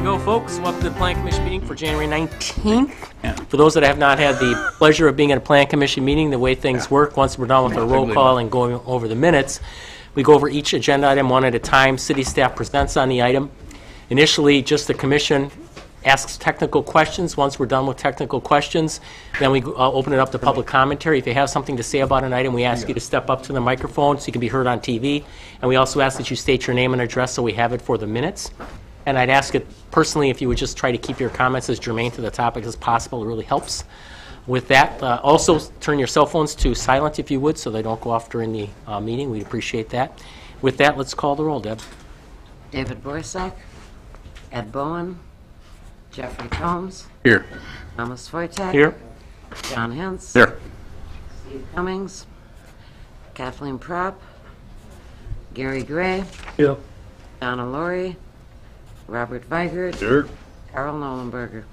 we go, folks. Welcome to the Plan Commission meeting for January 19th. For those that have not had the pleasure of being at a Plan Commission meeting, the way things work, once we're done with our roll call and going over the minutes, we go over each agenda item one at a time. City staff presents on the item. Initially, just the commission asks technical questions. Once we're done with technical questions, then we open it up to public commentary. If you have something to say about an item, we ask you to step up to the microphone so you can be heard on TV. And we also ask that you state your name and address so we have it for the minutes. And I'd ask it personally if you would just try to keep your comments as germane to the topic as possible. It really helps. With that, also turn your cell phones to silent if you would so they don't go off during the meeting. We'd appreciate that. With that, let's call the roll, Deb. David Borsak, Ed Bowen, Jeffrey Combs. Here. Thomas Foytek. Here. John Hintz. Here. Steve Cummings. Kathleen Propp. Gary Gray. Here. Donna Laurie. Robert Weigert. Here. Carl Nolenberger.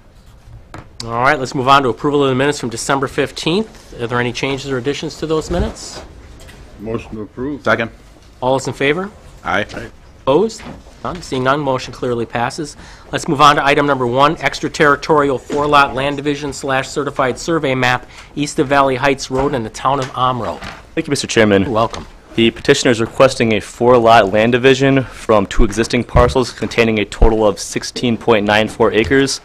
All right, let's move on to approval of the minutes from December 15th. Are there any changes or additions to those minutes? Motion to approve. Second. All those in favor? Aye. Opposed? None. Seeing none, motion clearly passes. Let's move on to item number 1, extraterritorial 4-lot land division / certified survey map east of Valley Heights Road in the town of Omro. Thank you, Mr. Chairman. Welcome. The petitioner is requesting a 4-lot land division from 2 existing parcels containing a total of 16.94 acres.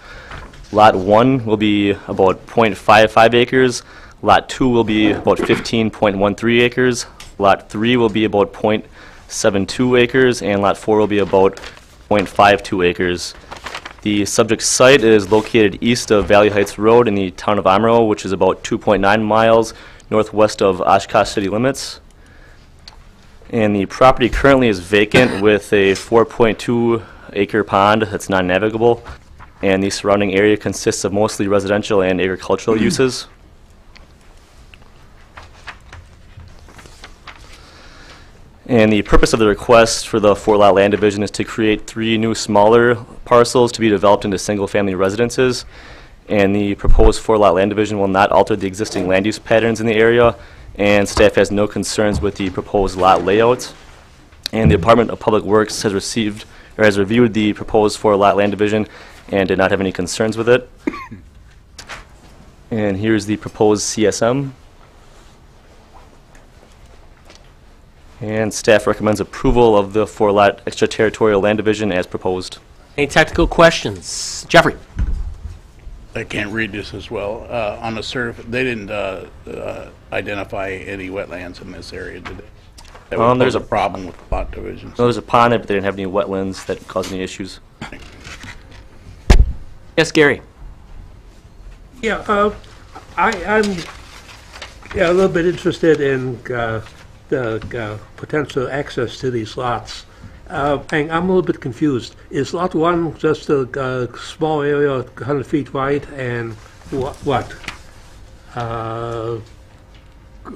Lot 1 will be about 0.55 acres. Lot 2 will be about 15.13 acres. Lot 3 will be about 0.72 acres, and Lot 4 will be about 0.52 acres. The subject site is located east of Valley Heights Road in the town of Omro, which is about 2.9 miles northwest of Oshkosh city limits. And the property currently is vacant with a 4.2 acre pond that's non-navigable. And the surrounding area consists of mostly residential and agricultural uses. And the purpose of the request for the 4-lot land division is to create 3 new smaller parcels to be developed into single-family residences. And the proposed 4-lot land division will not alter the existing land use patterns in the area, and staff has no concerns with the proposed lot layout. And the Department of Public Works has reviewed the proposed 4-lot land division and did not have any concerns with it. And here's the proposed CSM. And staff recommends approval of the 4-lot extraterritorial land division as proposed. Any technical questions? Jeffrey. I can't read this as well. On the survey, they didn't identify any wetlands in this area, did they? That would There's pose a a problem with lot divisions. No, there's a pond there, but they didn't have any wetlands that caused any issues. Yes, Gary. Yeah, I'm a little bit interested in the potential access to these lots. And I'm a little bit confused. Is lot 1 just a small area, 100 feet wide, and what?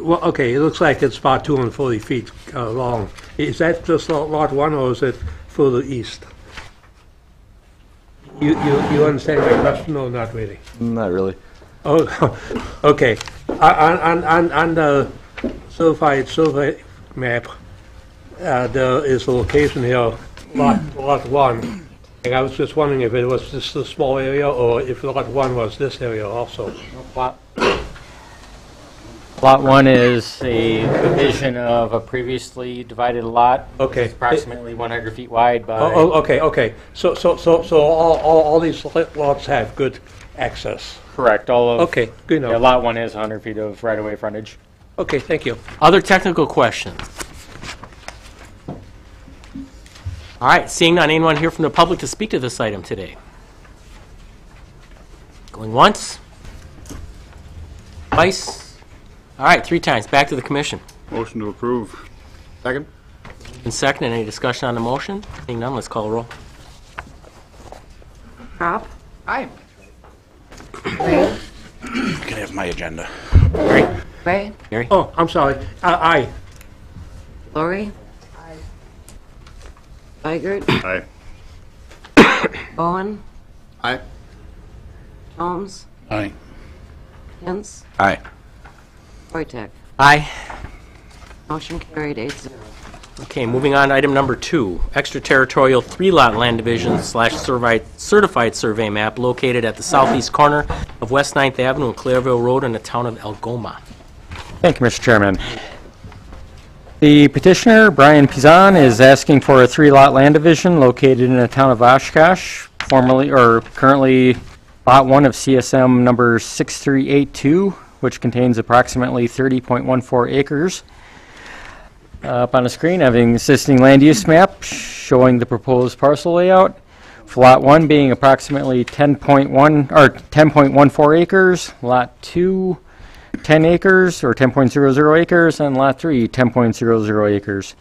Well, okay, it looks like it's about 240 feet long. Is that just lot 1, or is it further east? You understand my question, or not really? Not really. Oh, okay. On the certified survey map, there is a location here, lot 1. And I was just wondering if it was just a small area, or if lot 1 was this area also. Lot 1 is a division of a previously divided lot. Okay. It's approximately 100 feet wide by... Okay. So all these lots have good access. Correct. All of... Okay, good enough. Yeah, Lot 1 is 100 feet of right-of-way frontage. Okay, thank you. Other technical questions? All right, seeing none, anyone here from the public to speak to this item today? Going once? Twice? All right, 3 times. Back to the commission. Motion to approve. Second. In second, any discussion on the motion? Seeing none, let's call a roll. Propp. Aye. You can have my agenda. Gary? Gray. Gary? Oh, I'm sorry. Aye. Laurie. Weigert. Aye. Bowen. Aye. Combs. Aye. Hintz. Aye. Foytek. Aye. Motion carried 8-0. Okay, moving on to item number 2, extraterritorial 3-lot land division / certified survey map located at the southeast corner of West 9th Avenue and Clairville Road in the town of Algoma. Thank you, Mr. Chairman. The petitioner, Brian Pizan, is asking for a 3-lot land division located in the town of Oshkosh, currently Lot 1 of CSM number 6382, which contains approximately 30.14 acres. Up on the screen, I have an existing land use map showing the proposed parcel layout. For Lot 1 being approximately 10.14 acres, Lot 2 10 acres or 10.00 acres, and Lot 3 10.00 acres.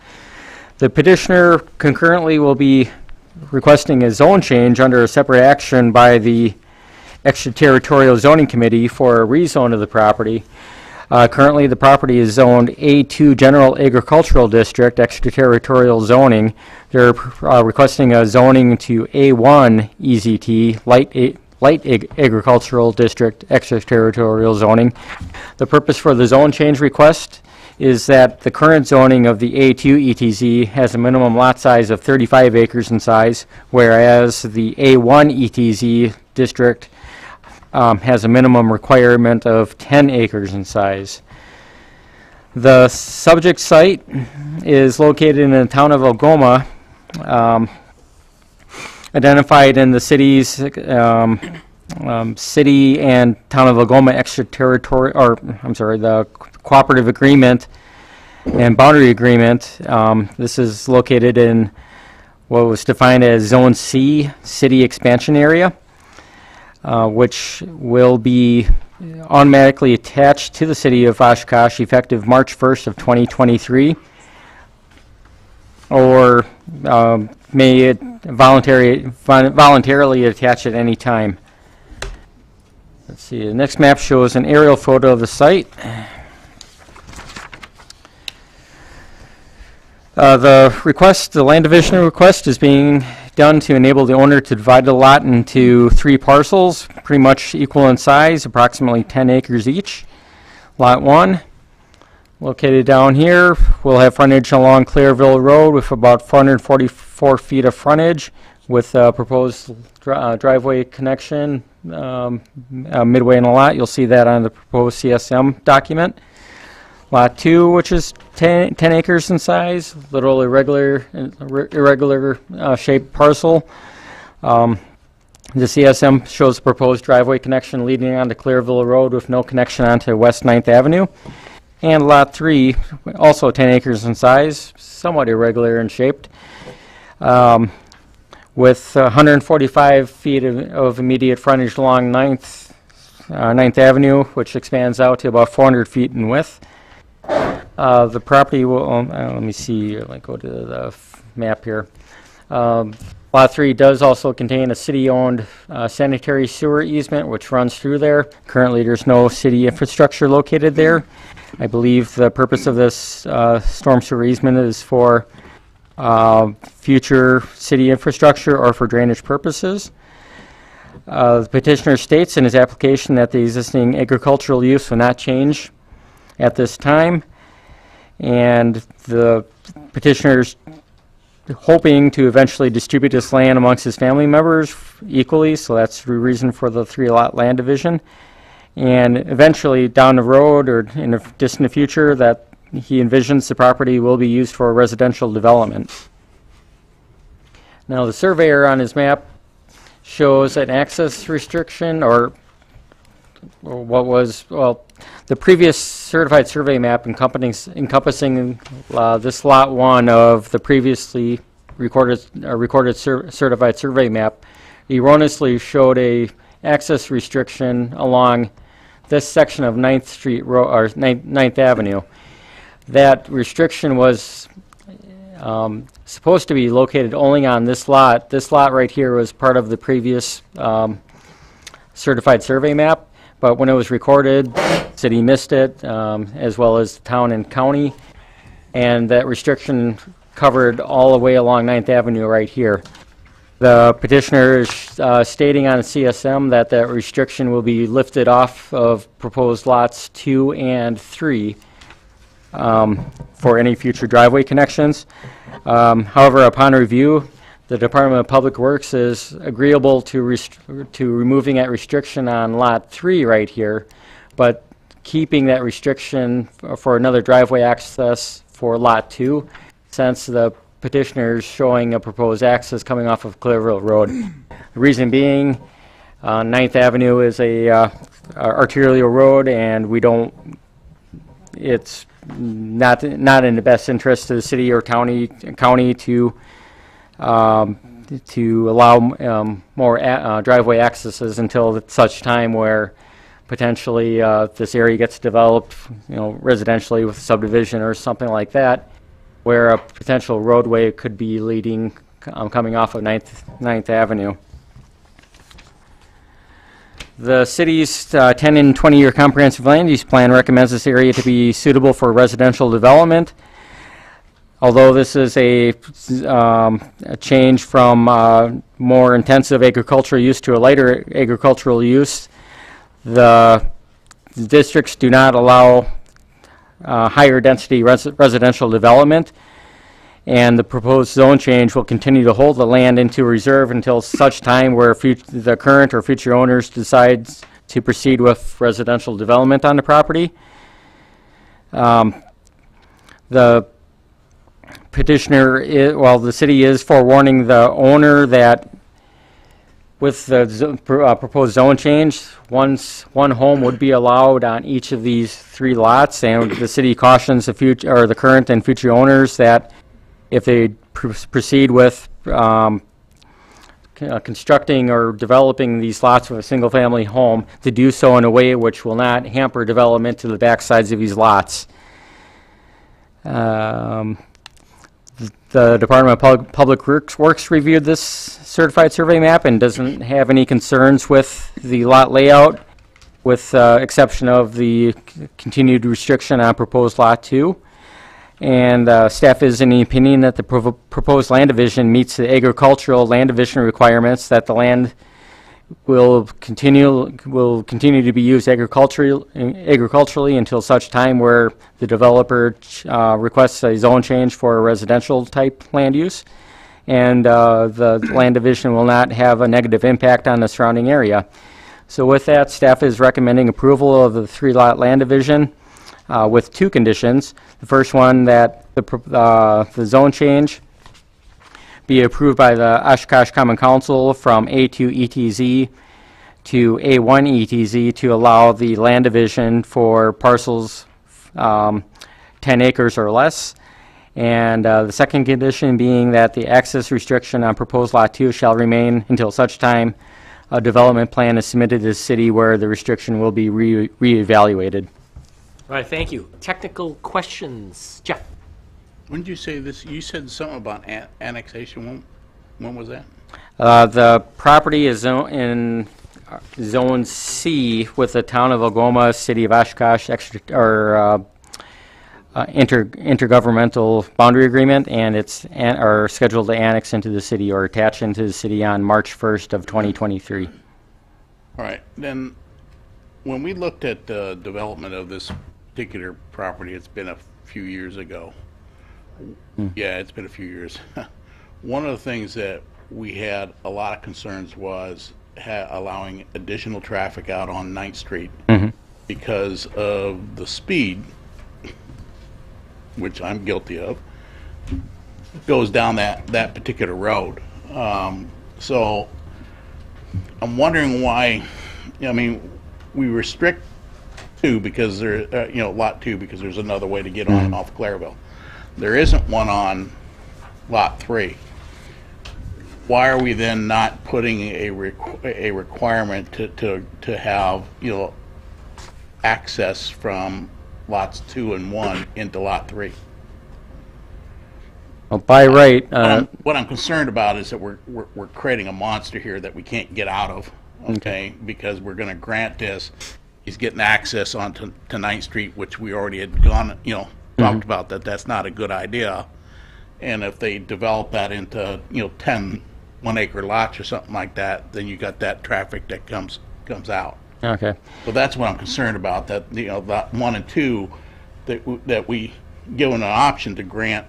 The petitioner concurrently will be requesting a zone change under a separate action by the Extraterritorial Zoning Committee for a rezone of the property. Currently, the property is zoned A2 General Agricultural District, extraterritorial zoning. They're requesting a zoning to A1 EZT, Light Agricultural District, extraterritorial zoning. The purpose for the zone change request is that the current zoning of the A2 ETZ has a minimum lot size of 35 acres in size, whereas the A1 ETZ district has a minimum requirement of 10 acres in size. The subject site is located in the town of Algoma, identified in the city's city and town of Algoma the cooperative agreement and boundary agreement. This is located in what was defined as Zone C, City Expansion Area, which will be automatically attached to the city of Oshkosh effective March 1st of 2023, or may it voluntarily attach at any time. Let's see, the next map shows an aerial photo of the site. The land division request is being done to enable the owner to divide the lot into 3 parcels, pretty much equal in size, approximately 10 acres each. Lot 1, located down here, will have frontage along Clairville Road with about 444 feet of frontage, with a proposed driveway connection midway in the lot. You'll see that on the proposed CSM document. Lot 2, which is 10 acres in size, little irregular shaped parcel. The CSM shows the proposed driveway connection leading onto Clairville Road with no connection onto West 9th Avenue. And Lot 3, also 10 acres in size, somewhat irregular and shaped, with 145 feet of immediate frontage along 9th Avenue, which expands out to about 400 feet in width. The property will, let me see, let me go to the map here. Lot 3 does also contain a city-owned sanitary sewer easement which runs through there. Currently there's no city infrastructure located there. I believe the purpose of this storm sewer easement is for future city infrastructure or for drainage purposes. The petitioner states in his application that the existing agricultural use will not change at this time, and the petitioner's hoping to eventually distribute this land amongst his family members equally, so that's the reason for the 3-lot land division. And eventually down the road or in the distant future that he envisions the property will be used for residential development. Now the surveyor on his map shows an access restriction, or what was, well, the previous certified survey map encompassing this Lot 1 of the previously recorded certified survey map erroneously showed a access restriction along this section of 9th Avenue. That restriction was supposed to be located only on this lot. This lot right here was part of the previous certified survey map, but when it was recorded, the city missed it, as well as the town and county, and that restriction covered all the way along 9th Avenue right here. The petitioner is stating on CSM that that restriction will be lifted off of proposed lots 2 and 3. for any future driveway connections. However, upon review, the Department of Public Works is agreeable to removing that restriction on Lot 3 right here, but keeping that restriction for another driveway access for Lot 2, since the petitioner is showing a proposed access coming off of Clearville Road. The reason being, 9th Avenue is a arterial road, and it's not in the best interest of the city or county to allow more driveway accesses until such time where potentially this area gets developed, residentially with subdivision or something like that, where a potential roadway could be leading, coming off of 9th Avenue. The city's 10 and 20-year comprehensive land use plan recommends this area to be suitable for residential development. Although this is a change from more intensive agricultural use to a lighter agricultural use, the districts do not allow higher density residential development, and the proposed zone change will continue to hold the land into reserve until such time where the current or future owners decides to proceed with residential development on the property. The petitioner, the city is forewarning the owner that with the proposed zone change, one home would be allowed on each of these 3 lots, and the city cautions the current and future owners that if they proceed with constructing or developing these lots with a single-family home, to do so in a way which will not hamper development to the back sides of these lots. The Department of Public Works reviewed this certified survey map and doesn't have any concerns with the lot layout, with exception of the continued restriction on proposed Lot 2. And staff is in the opinion that the proposed land division meets the agricultural land division requirements, that the land will continue to be used agriculturally until such time where the developer requests a zone change for a residential type land use, and the land division will not have a negative impact on the surrounding area. So with that, staff is recommending approval of the 3-lot land division with 2 conditions. The first one, that the zone change be approved by the Oshkosh Common Council from A2 ETZ to A1 ETZ to allow the land division for parcels 10 acres or less. And the second condition being that the access restriction on proposed Lot 2 shall remain until such time a development plan is submitted to the city where the restriction will be reevaluated. All right, thank you. Technical questions? Jeff? When did you say this? You said something about annexation. When was that? The property is in Zone C with the town of Algoma, city of Oshkosh, intergovernmental boundary agreement, and it's are scheduled to annex into the city or attach into the city on March 1st of 2023. All right. Then when we looked at the development of this particular property, it's been a few years ago. Yeah, it's been a few years. One of the things that we had a lot of concerns was allowing additional traffic out on 9th Street because of the speed, which I'm guilty of, goes down that particular road. So I'm wondering why, we restrict 2 because there, Lot 2 because there's another way to get on off Clareville. There isn't one on Lot 3. Why are we then not putting a requirement to have access from lots 2 and 1 into Lot 3? Well, by right, what I'm concerned about is that we're creating a monster here that we can't get out of. Okay, because we're going to grant this. He's getting access onto 9th Street, which we already had gone, talked about that's not a good idea. And if they develop that into 10 1-acre lots or something like that, then you got that traffic that comes out. okay. So that's what I'm concerned about. That Lot 1 and 2 that we given an option to grant,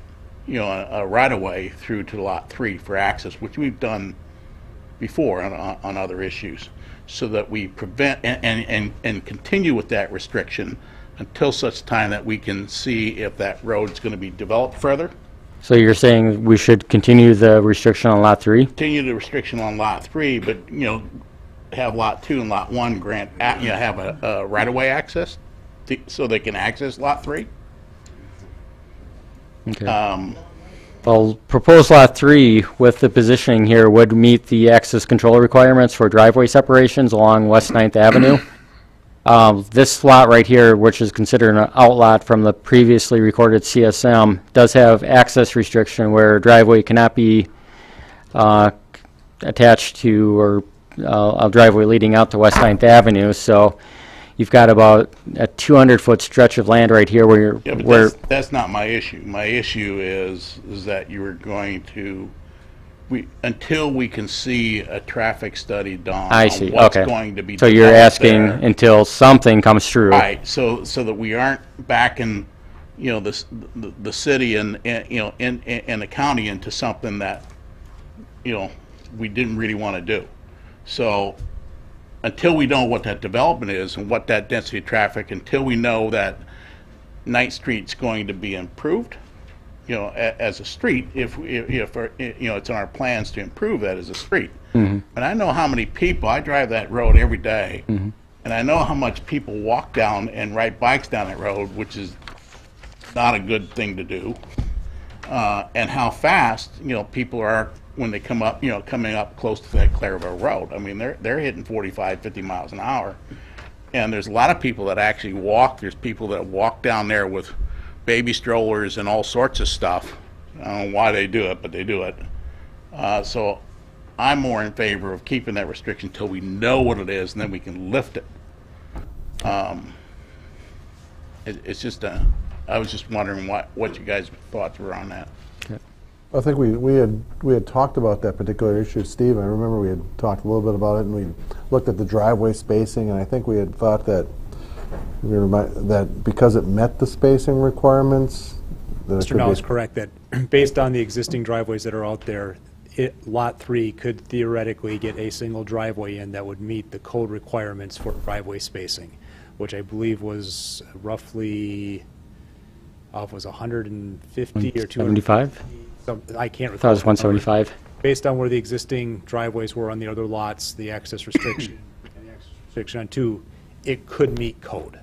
a right-of-way through to Lot 3 for access, which we've done before on other issues, so that we prevent and continue with that restriction until such time that we can see if that road's going to be developed further. So you're saying we should continue the restriction on Lot 3? Continue the restriction on Lot 3, but, have Lot 2 and Lot 1 grant, have a right-of-way access so they can access Lot 3. Okay. Well, proposed Lot 3 with the positioning here would meet the access control requirements for driveway separations along West 9th Avenue. This lot right here, which is considered an outlot from the previously recorded CSM, does have access restriction where driveway cannot be attached to or a driveway leading out to West 9th Avenue. So you've got about a 200-foot stretch of land right here where you're, Yeah, but that's not my issue. My issue is that you are going to, until we can see a traffic study done I on see. what's Okay. going to be So you're developed asking there. until something comes through. Right, so that we aren't backing, the city and the county into something that, we didn't really want to do. So until we know what that development is and what that density of traffic, until we know that 9th Street's going to be improved, as a street, if it's in our plans to improve that as a street. And I know how many people, I drive that road every day, and I know how much people walk down and ride bikes down that road, which is not a good thing to do, and how fast, people are when they come up, coming up close to that Clairville Road. I mean, they're hitting 45, 50 miles an hour. And there's a lot of people that actually walk. There's people that walk down there with baby strollers and all sorts of stuff. I don't know why they do it, but they do it. So I'm more in favor of keeping that restriction until we know what it is, and then we can lift it. It's just I was just wondering what you guys' thoughts were on that. I think we had talked about that particular issue, Steve. I remember we had talked a little bit about it, and we looked at the driveway spacing, and I think we had thought that that because it met the spacing requirements, that it Mr. could Now be. is correct that based on the existing driveways that are out there, Lot 3 could theoretically get a single driveway in that would meet the code requirements for driveway spacing, which I believe was roughly, was 150 or 200. 75? I can't I recall. thought it was the number. 175. Based on where the existing driveways were on the other lots, the access restriction, and the access restriction on 2, it could meet code.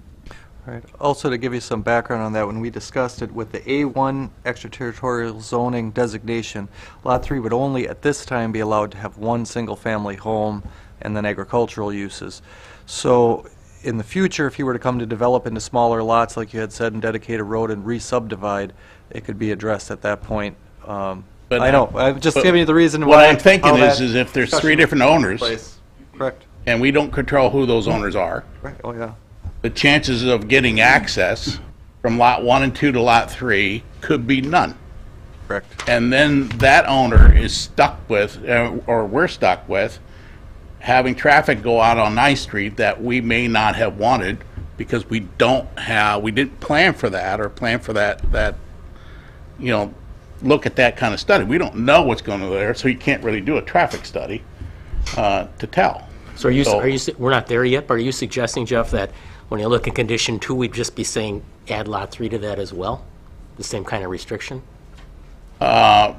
Right. Also, to give you some background on that, when we discussed it with the A1 extraterritorial zoning designation, Lot 3 would only at this time be allowed to have one single-family home and then agricultural uses. So in the future, if you were to come to develop into smaller lots, like you had said, and dedicate a road and re-subdivide, it could be addressed at that point. But I know, I'm just but giving you the reason What why. I'm thinking how is that if there's discussion 3 different took owners, place. Correct. and we don't control who those owners are, Right. Oh, yeah. the chances of getting access from Lot 1 and 2 to Lot 3 could be none. Correct. And then that owner is stuck with, or we're stuck with, having traffic go out on 9th Street that we may not have wanted because we didn't plan for that or plan for that look at that kind of study. We don't know what's going on there, so you can't really do a traffic study to tell. So we're not there yet, but are you suggesting, Jeff, that when you look at condition 2, we'd just be saying add lot 3 to that as well? The same kind of restriction? Plus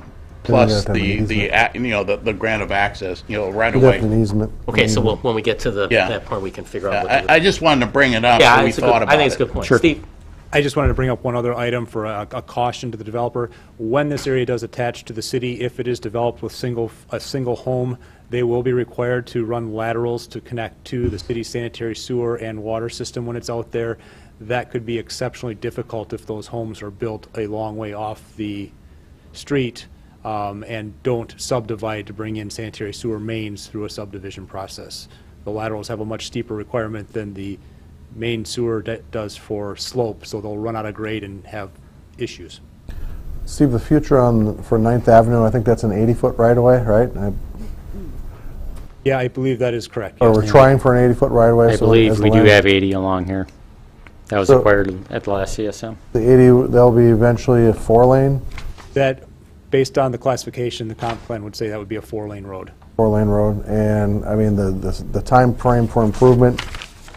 have an the grant of access, right You'd have away. an easement. Okay, so when we get to Yeah. that point, we can figure out what to do. I just wanted to bring it up, Yeah, so we it's a good, thought about I think it's a it. good point. Sure. Steve? I just wanted to bring up one other item for a caution to the developer. When this area does attach to the city, if it is developed with a single home, they will be required to run laterals to connect to the city's sanitary sewer and water system when it's out there. That could be exceptionally difficult if those homes are built a long way off the street and don't subdivide to bring in sanitary sewer mains through a subdivision process. The laterals have a much steeper requirement than the main sewer does for slope, so they'll run out of grade and have issues. Steve, the future for 9th Avenue, I think that's an 80-foot right-of-way, right? Yeah, I believe that is correct. Or yes. we're trying for an 80-foot right-of-way. I so believe as we the do land- have 80 along here. That was So- acquired at the last CSM. The 80, they'll be eventually a 4-lane, That, based on the classification, the comp plan would say that would be a 4-lane road. 4-lane road. And, I mean, the time frame for improvement,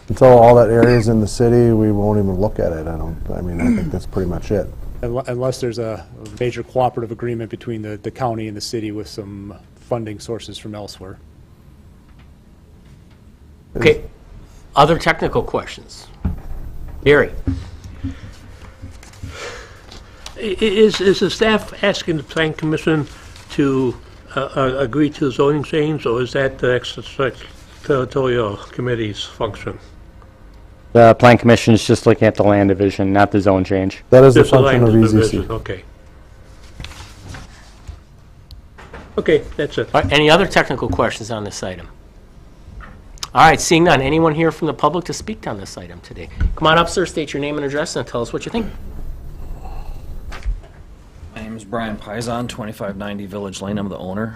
until all that area is in the city, we won't even look at it. I think that's pretty much it. Unless there's a major cooperative agreement between the county and the city with some funding sources from elsewhere. Okay, other technical questions? Gary? Is the staff asking the plan commission to agree to the zoning change, or is that the extraterritorial committee's function? The Plan Commission is just looking at the land division, not the zone change. That is the Just the function of land EZC. division, okay. Okay, that's it. All right, any other technical questions on this item? All right, seeing none, anyone here from the public to speak on this item today? Come on up, sir, state your name and address, and tell us what you think. My name is Brian Pison, 2590 Village Lane. I'm the owner.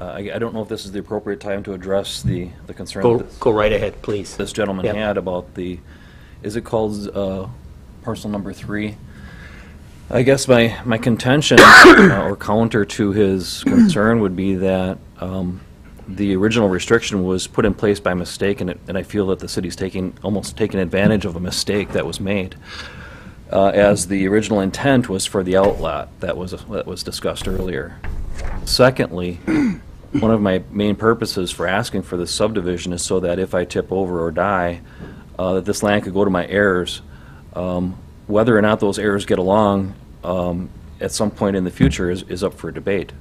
And, I don't know if this is the appropriate time to address the concern Go right ahead, please. this gentleman Yep. had about the, is it called parcel number 3? I guess my contention or counter to his concern would be that the original restriction was put in place by mistake, and I feel that the city's almost taking advantage of a mistake that was made. As the original intent was for the outlet that was discussed earlier. Secondly, one of my main purposes for asking for this subdivision is so that if I tip over or die, that this land could go to my heirs. Whether or not those heirs get along at some point in the future is up for debate.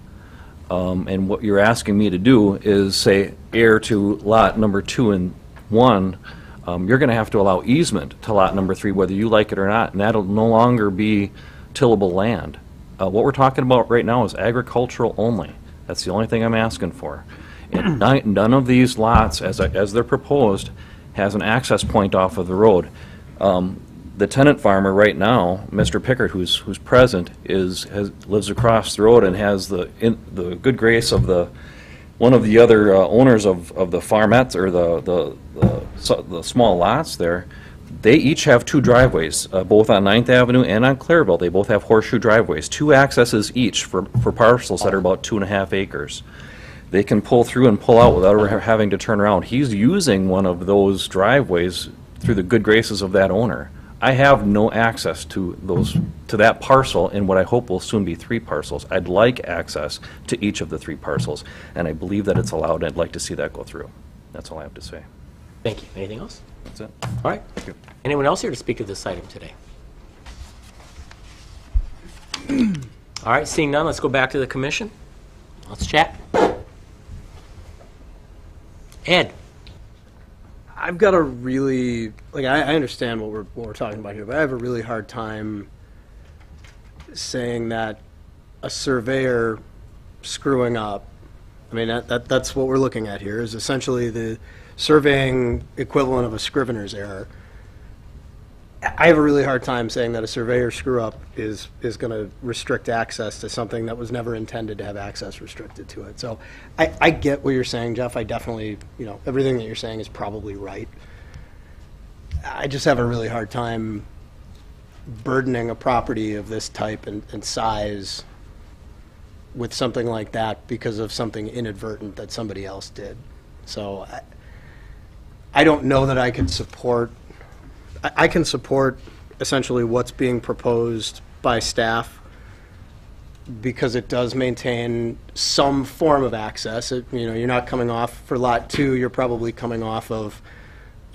And what you're asking me to do is say heir to lot number 2 and 1, you're going to have to allow easement to lot number 3, whether you like it or not, and that'll no longer be tillable land. What we're talking about right now is agricultural only. That's the only thing I'm asking for. And none of these lots, as they're proposed, has an access point off of the road. The tenant farmer right now, Mr. Pickard, who's present, lives across the road and has the good grace of one of the other owners of the farmettes or the small lots there. They each have 2 driveways, both on 9th Avenue and on Clairville. They both have horseshoe driveways, 2 accesses each for parcels that are about 2.5 acres. They can pull through and pull out without ever having to turn around. He's using one of those driveways through the good graces of that owner. I have no access to that parcel in what I hope will soon be 3 parcels. I'd like access to each of the 3 parcels, and I believe that it's allowed, and I'd like to see that go through. That's all I have to say. Thank you. Anything else? That's it. All right. Thank you. Anyone else here to speak to this item today? All right, seeing none, let's go back to the commission. Let's chat. Ed? I've got a really, I understand what we're talking about here, but I have a really hard time saying that a surveyor screwing up, that's what we're looking at here, is essentially the surveying equivalent of a scrivener's error. I have a really hard time saying that a surveyor screw up is going to restrict access to something that was never intended to have access restricted to it. So I get what you're saying, Jeff. I definitely, everything that you're saying is probably right. I just have a really hard time burdening a property of this type and size with something like that because of something inadvertent that somebody else did. So I don't know that I could support. I can support essentially what's being proposed by staff because it does maintain some form of access. You're not coming off for Lot 2, you're probably coming off of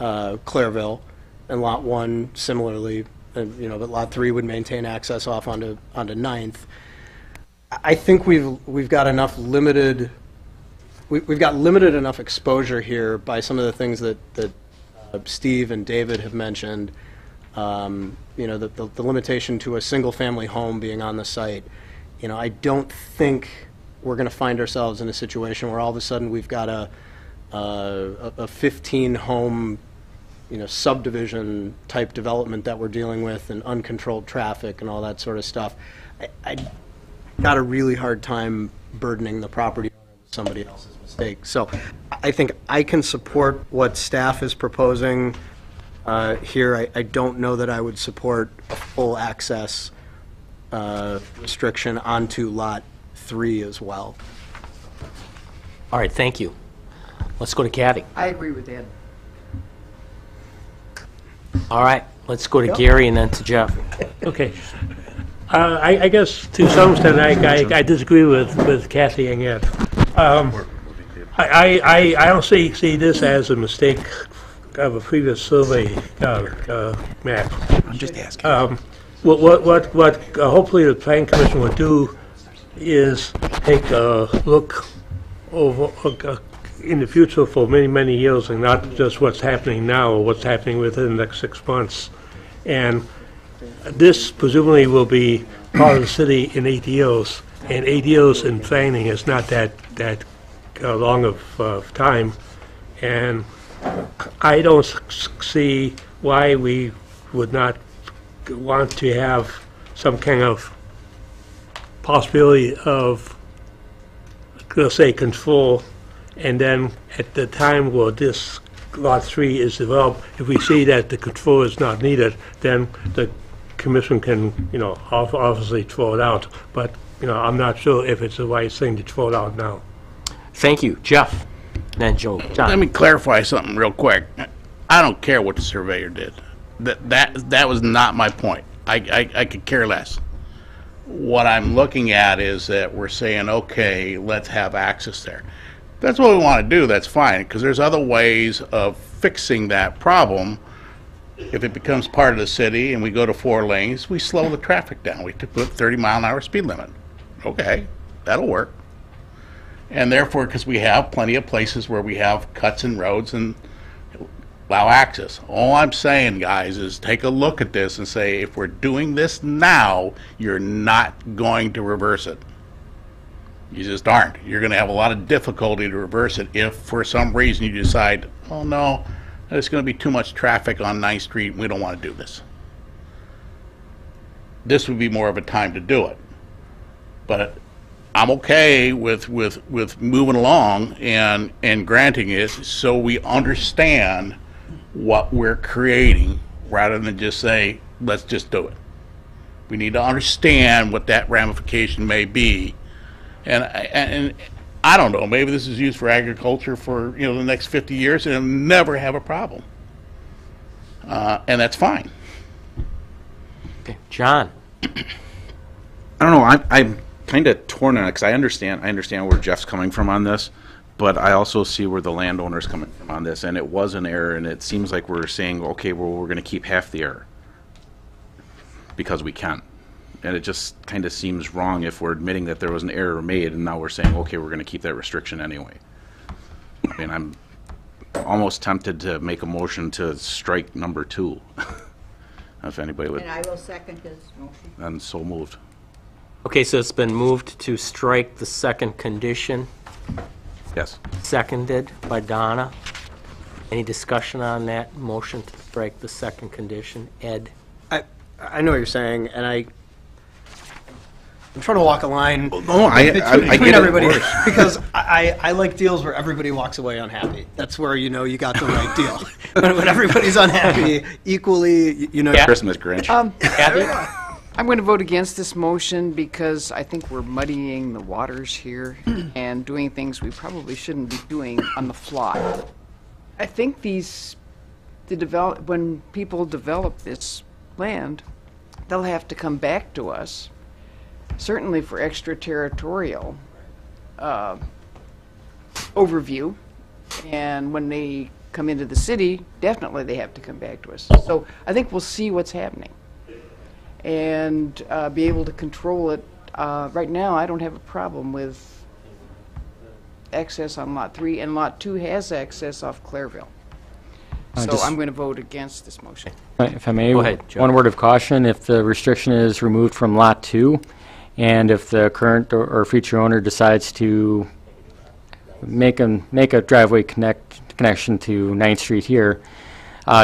Clairville, and Lot 1 similarly, and, but Lot 3 would maintain access off onto 9th. I think we've got enough limited, we've got limited enough exposure here by some of the things that Steve and David have mentioned, the limitation to a single-family home being on the site. I don't think we're going to find ourselves in a situation where all of a sudden we've got a 15-home, subdivision type development that we're dealing with and uncontrolled traffic and all that sort of stuff. I got a really hard time burdening the property owner with somebody else's mistake. So I think I can support what staff is proposing Here, I don't know that I would support a full access restriction onto Lot 3 as well. All right, thank you. Let's go to Kathy. I agree with Ed. All right, let's go to Gary and then to Jeff. Okay. I guess to some extent, I disagree with Kathy and Ed. I don't see this as a mistake of a previous survey map. I'm just asking. What hopefully the Planning Commission would do is take a look over in the future for many, many years, and not just what's happening now or what's happening within the next 6 months. And this presumably will be part of the city in 8 years, and 8 years in planning is not that long of time. And I don't see why we would not want to have some kind of possibility of, let's say, control, and then at the time where this Lot 3 is developed, if we see that the control is not needed, then the commission can, obviously throw it out. But, I'm not sure if it's the right thing to throw it out now. Thank you. Jeff, then Joe. John. Let me clarify something real quick. I don't care what the surveyor did. That was not my point. I could care less. What I'm looking at is that we're saying, okay, let's have access there. That's what we want to do, that's fine, because there's other ways of fixing that problem. If it becomes part of the city and we go to 4 lanes, we slow the traffic down. We put 30-mile-an-hour speed limit. Okay, that'll work. And therefore, because we have plenty of places where we have cuts in roads and allow access. All I'm saying, guys, is take a look at this and say, if we're doing this now, you're not going to reverse it. You just aren't. You're going to have a lot of difficulty to reverse it if for some reason you decide, oh no, there's going to be too much traffic on 9th Street and we don't want to do this. This would be more of a time to do it. But I'm okay with moving along and granting it so we understand what we're creating rather than just say, let's just do it. We need to understand what that ramification may be. And I don't know, maybe this is used for agriculture for the next 50 years and it'll never have a problem. And that's fine. Okay, John. I don't know, I'm kind of torn on it because I understand where Jeff's coming from on this, but I also see where the landowner's coming from on this, and it was an error, and it seems like we're saying, okay, well, we're going to keep half the error because we can. And it just kind of seems wrong if we're admitting that there was an error made and now we're saying, okay, we're going to keep that restriction anyway. I mean, I'm almost tempted to make a motion to strike number 2. If anybody would. And I will second his motion. And so moved. Okay, so it's been moved to strike the second condition. Yes. Seconded by Donna. Any discussion on that motion to strike the second condition? Ed? I know what you're saying, and I'm trying to walk a line between everybody because I like deals where everybody walks away unhappy. That's where you got the right deal. When everybody's unhappy equally, Yeah. Christmas Grinch. Kathy? I'm going to vote against this motion because I think we're muddying the waters here and doing things we probably shouldn't be doing on the fly. I think when people develop this land, they'll have to come back to us, certainly for extraterritorial overview. And when they come into the city, definitely they have to come back to us. So I think we'll see what's happening and be able to control it. Right now, I don't have a problem with access on Lot 3, and Lot 2 has access off Clairville. So I'm going to vote against this motion. If I may, Go ahead, Joe. one word of caution, if the restriction is removed from Lot 2, and if the current or future owner decides to make a driveway connection to 9th Street here,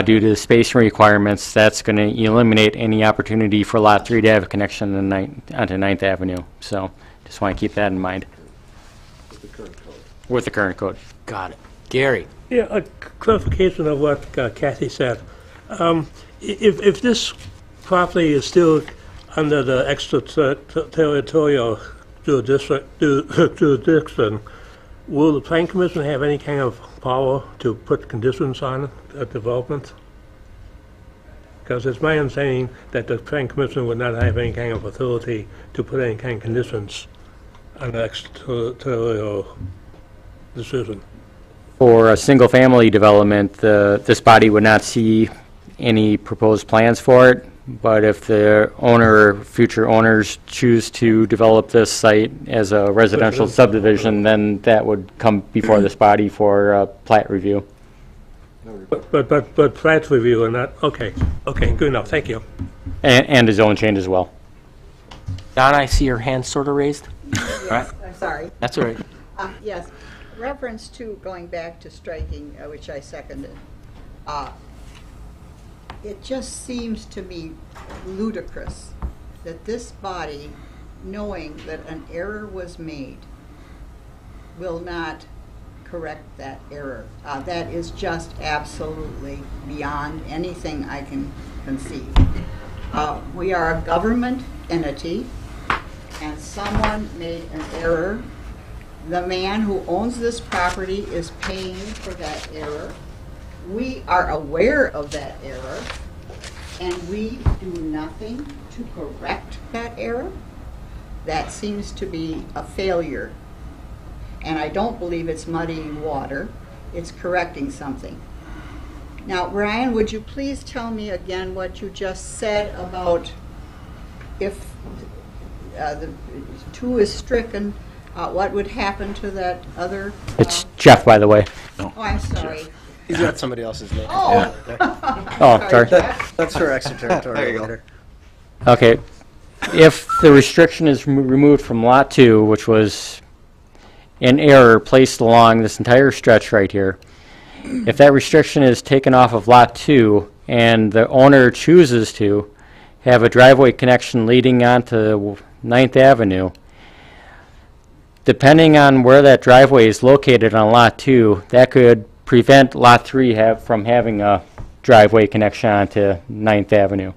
due to the spacing requirements, that's going to eliminate any opportunity for Lot 3 to have a connection onto 9th Avenue. So just want to keep that in mind. With the current code. Got it. Gary? Yeah, a clarification of what Kathy said. If this property is still under the extraterritorial jurisdiction, will the Plan Commission have any kind of power to put conditions on a development? Because it's my understanding that the Plan Commission would not have any kind of authority to put any kind of conditions on the extraterritorial decision. For a single-family development, this body would not see any proposed plans for it, but if the owner or future owners choose to develop this site as a residential subdivision, then that would come before this body for plat review. But plat review and not, okay, good enough, thank you. And a zone change as well. Don, I see your hand sort of raised. Yes, I'm sorry. That's all right. Yes, reference to going back to striking, which I seconded. It just seems to me ludicrous that this body, knowing that an error was made, will not correct that error. That is just absolutely beyond anything I can conceive. We are a government entity, and someone made an error. The man who owns this property is paying for that error. We are aware of that error, and we do nothing to correct that error. That seems to be a failure. And I don't believe it's muddying water. It's correcting something. Now, Ryan, would you please tell me again what you just said about if the 2 is stricken, what would happen to that other? It's Jeff, by the way. Oh, I'm sorry. He's got somebody else's name. Oh. Oh, sorry. That's for extraterritorial later. Okay. If the restriction is removed from Lot 2, which was in error placed along this entire stretch right here, if that restriction is taken off of Lot 2 and the owner chooses to have a driveway connection leading onto 9th Avenue, depending on where that driveway is located on Lot 2, that could prevent Lot 3 from having a driveway connection onto 9th Avenue.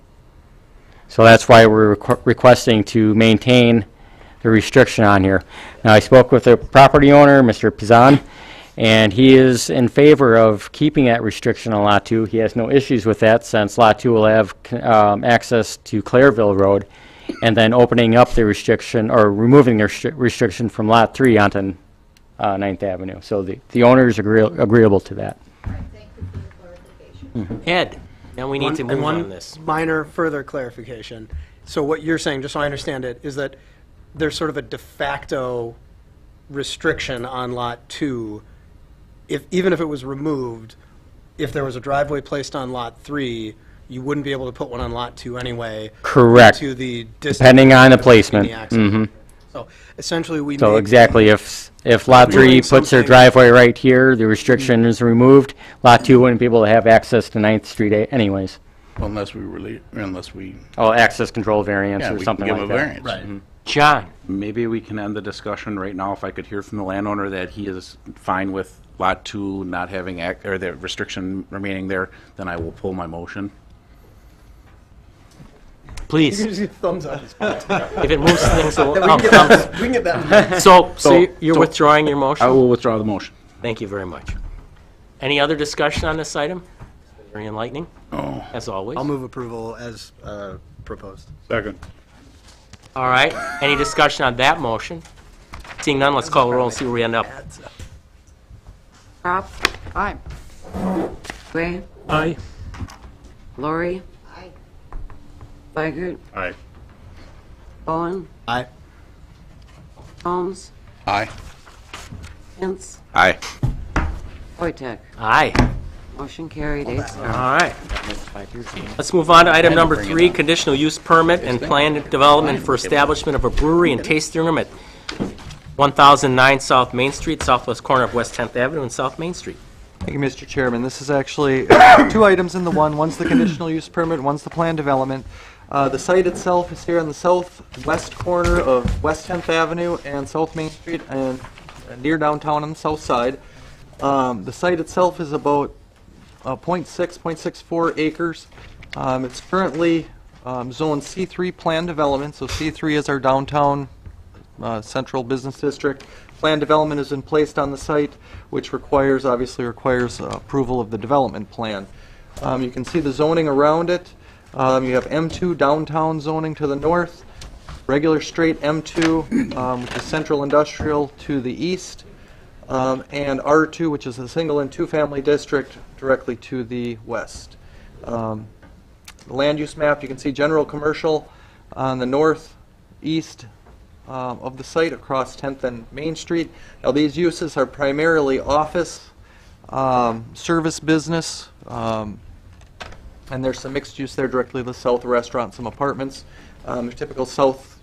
So that's why we're requesting to maintain the restriction on here. Now, I spoke with the property owner, Mr. Pizan, and he is in favor of keeping that restriction on Lot 2. He has no issues with that, since Lot 2 will have access to Clairville Road, and then opening up the restriction, or removing the restriction from Lot 3 onto 9th Avenue. So the owner is agreeable to that. Thank you for the clarification. Ed, now we need to move on this. Minor further clarification. So what you're saying, just so I understand it, is that there's sort of a de facto restriction on Lot 2. Even if it was removed, if there was a driveway placed on Lot 3, you wouldn't be able to put one on Lot 2 anyway. Correct. To the depending on the placement. So essentially, we So made exactly, if Lot 3 puts their driveway right here, the restriction is removed, Lot 2 wouldn't be able to have access to 9th Street anyways. Unless we Oh, access control variance yeah, or we something can like give a that. variance. Right. John, Maybe we can end the discussion right now. If I could hear from the landowner that he is fine with Lot 2 not having, or the restriction remaining there, then I will pull my motion. please. thumbs up. If it moves things We along. can get that. So you're withdrawing your motion? I will withdraw the motion. Thank you very much. Any other discussion on this item? Very enlightening, Oh, as always. I'll move approval as proposed. second. All right, any discussion on that motion? Seeing none, let's call a roll and see where we end up. Crop, Aye. Gray, Aye. Lori, Aye. Weigert, Aye. Bowen, Aye. Holmes, Aye. Hintz, Aye. Wojtek. Aye. Motion carried, 8-0. All right. Let's move on to item number 3, conditional use permit and planned development for establishment of a brewery and tasting room at 1009 South Main Street, southwest corner of West 10th Avenue and South Main Street. Thank you, Mr. Chairman. This is actually 2 items in the one. One's the conditional use permit, one's the plan development. The site itself is here on the southwest corner of West 10th Avenue and South Main Street, and near downtown on the south side. The site itself is about 0.64 acres. It's currently zone C3 planned development, so C3 is our downtown central business district. Planned development is in place on the site, which obviously requires approval of the development plan. You can see the zoning around it. You have M2 downtown zoning to the north, regular straight M2 with the central industrial to the east, and R2, which is a single and two-family district, directly to the west. The land use map, you can see general commercial on the northeast of the site across 10th and Main Street. Now these uses are primarily office, service business, and there's some mixed use there directly to the south, restaurant, some apartments. There's typical South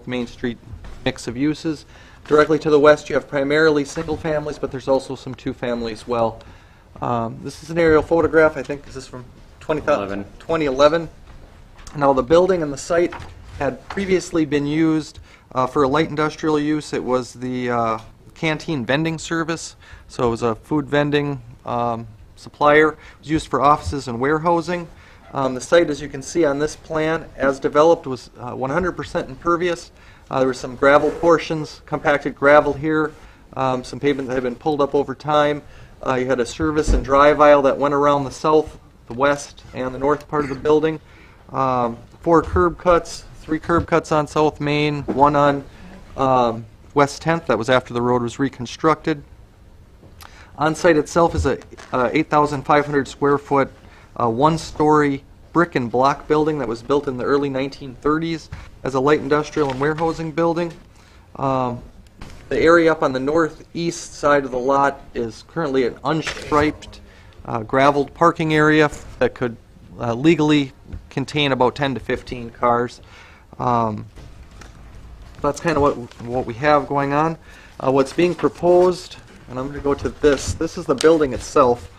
Main Street mix of uses. Directly to the west, you have primarily single families, but there's also some two family as well. This is an aerial photograph. I think this is from 2011. Now the building and the site had previously been used for a light industrial use. It was the canteen vending service, so it was a food vending supplier. It was used for offices and warehousing. The site, as you can see on this plan, as developed, was 100% impervious. There were some gravel portions, compacted gravel here, some pavement that had been pulled up over time. You had a service and drive aisle that went around the south, the west, and the north part of the building. 4 curb cuts, 3 curb cuts on South Main, 1 on West 10th. That was after the road was reconstructed. On site itself is a 8,500 square foot, 1-story brick and block building that was built in the early 1930s as a light industrial and warehousing building. The area up on the northeast side of the lot is currently an unstriped, graveled parking area that could legally contain about 10 to 15 cars. That's kind of what we have going on. What's being proposed, and I'm going to go to this. This is the building itself.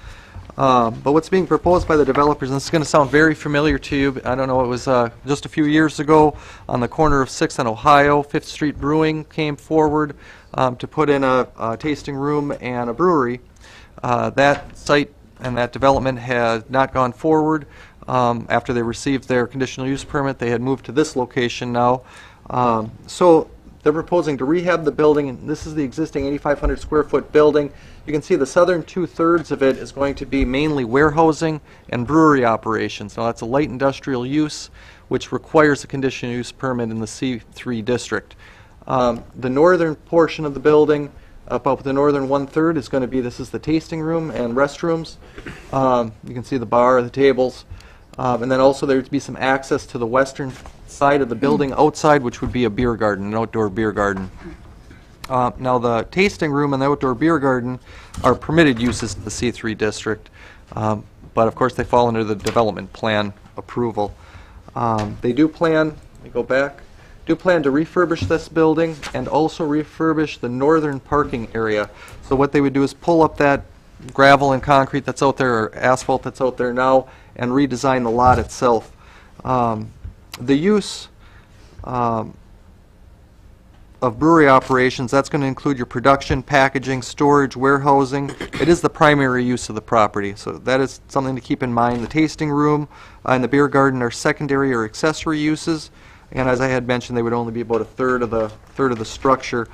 But what's being proposed by the developers, and this is going to sound very familiar to you, I don't know, it was just a few years ago on the corner of 6th and Ohio, 5th Street Brewing came forward to put in a tasting room and a brewery. That site and that development had not gone forward. After they received their conditional use permit, they had moved to this location now. So they're proposing to rehab the building, and this is the existing 8,500 square foot building. You can see the southern 2/3 of it is going to be mainly warehousing and brewery operations. Now that's a light industrial use, which requires a conditional use permit in the C3 district. The northern portion of the building, about the northern 1/3, is going to be, this is the tasting room and restrooms. You can see the bar, the tables, and then also there would be some access to the western side of the building outside, which would be a beer garden, an outdoor beer garden. Now the tasting room and the outdoor beer garden are permitted uses in the C3 district, but of course they fall under the development plan approval. They do plan, let me go back, do plan to refurbish this building and also refurbish the northern parking area. So what they would do is pull up that gravel and concrete that's out there, or asphalt that's out there now, and redesign the lot itself. The use of brewery operations, that's going to include your production, packaging, storage, warehousing. It is the primary use of the property, so that is something to keep in mind. The tasting room and the beer garden are secondary or accessory uses, and as I had mentioned, they would only be about a third of the structure.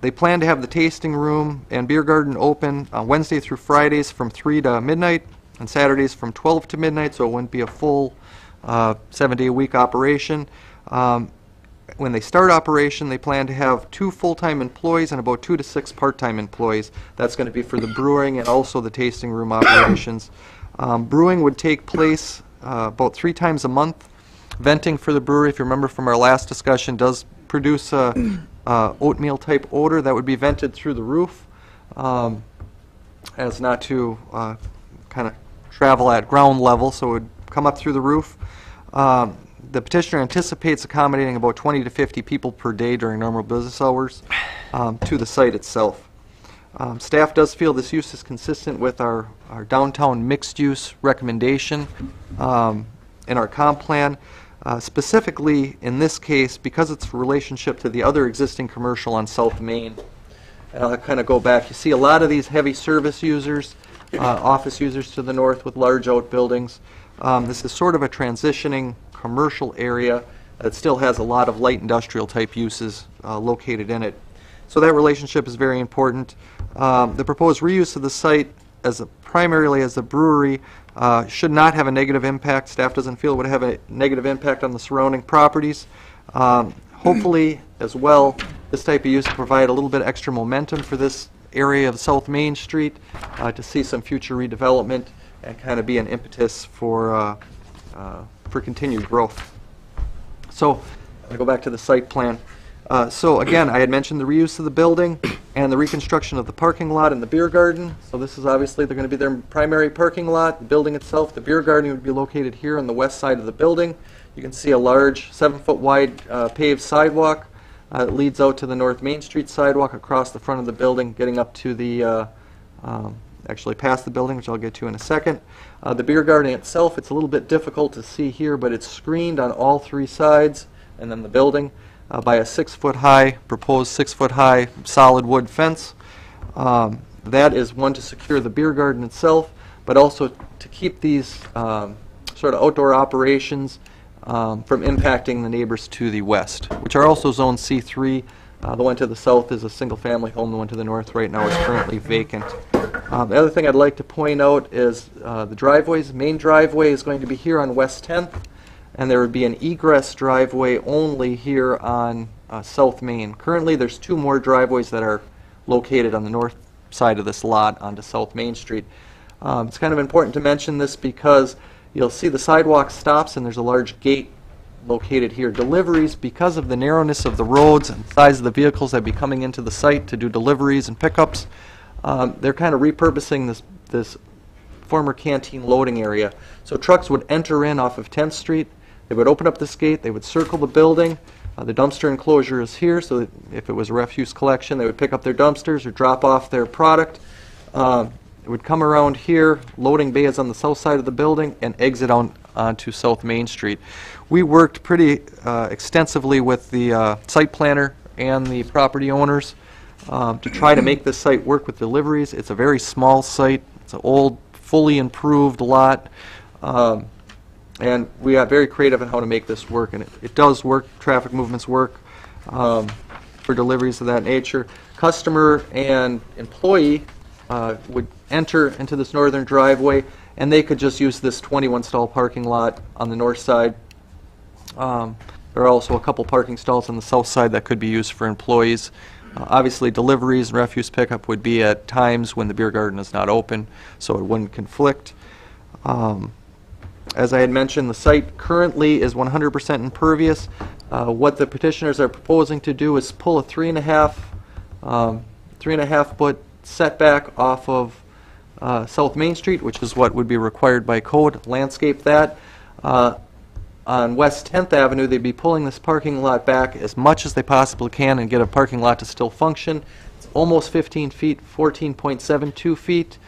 They plan to have the tasting room and beer garden open on Wednesday through Fridays from 3 to midnight, and Saturdays from 12 to midnight, so it wouldn't be a full 7-day-a-week operation. When they start operation, they plan to have 2 full-time employees and about 2 to 6 part-time employees. That's going to be for the brewing and also the tasting room operations. Brewing would take place about 3 times a month. Venting for the brewery, if you remember from our last discussion, does produce a oatmeal-type odor that would be vented through the roof as not to kind of travel at ground level, so it would come up through the roof. The petitioner anticipates accommodating about 20 to 50 people per day during normal business hours to the site itself. Staff does feel this use is consistent with our downtown mixed-use recommendation in our comp plan. Specifically, in this case, because it's a relationship to the other existing commercial on South Main. And I'll kind of go back. You see a lot of these heavy service users office users to the north with large outbuildings. This is sort of a transitioning commercial area that still has a lot of light industrial type uses located in it. So that relationship is very important. The proposed reuse of the site primarily as a brewery should not have a negative impact. Staff doesn't feel it would have a negative impact on the surrounding properties. Hopefully, as well, this type of use will provide a little bit extra momentum for this area of South Main Street to see some future redevelopment and kind of be an impetus for continued growth. So, I'll go back to the site plan. So again, I had mentioned the reuse of the building and the reconstruction of the parking lot and the beer garden. So this is obviously they're going to be their primary parking lot. The building itself, the beer garden would be located here on the west side of the building. You can see a large 7-foot wide paved sidewalk that leads out to the North Main Street sidewalk across the front of the building, getting up to the, actually past the building, which I'll get to in a second. The beer garden itself, it's a little bit difficult to see here, but it's screened on all 3 sides, and then the building by a 6-foot high, proposed 6-foot high solid wood fence. That is one to secure the beer garden itself, but also to keep these sort of outdoor operations from impacting the neighbors to the west, which are also Zone C3. The one to the south is a single-family home. The one to the north right now is currently vacant. The other thing I'd like to point out is the driveways. Main driveway is going to be here on West 10th, and there would be an egress driveway only here on South Main. Currently, there's 2 more driveways that are located on the north side of this lot onto South Main Street. It's kind of important to mention this because you'll see the sidewalk stops and there's a large gate located here. Deliveries, because of the narrowness of the roads and size of the vehicles that be coming into the site to do deliveries and pickups, they're kind of repurposing this former canteen loading area. So trucks would enter in off of 10th Street. They would open up this gate. They would circle the building. The dumpster enclosure is here, so that if it was a refuse collection, they would pick up their dumpsters or drop off their product. It would come around here. Loading bay is on the south side of the building and exit onto South Main Street. We worked pretty extensively with the site planner and the property owners to try to make this site work with deliveries. It's a very small site. It's an old, fully improved lot. And we got very creative in how to make this work, and it does work. Traffic movements work for deliveries of that nature. Customer and employee would enter into this northern driveway, and they could just use this 21-stall parking lot on the north side. There are also a couple parking stalls on the south side that could be used for employees. Obviously, deliveries and refuse pickup would be at times when the beer garden is not open, so it wouldn't conflict. As I had mentioned, the site currently is 100% impervious. What the petitioners are proposing to do is pull a 3.5 foot setback off of South Main Street, which is what would be required by code, landscape that. On West 10th Avenue, they'd be pulling this parking lot back as much as they possibly can and get a parking lot to still function. It's almost 15 feet, 14.72 feet.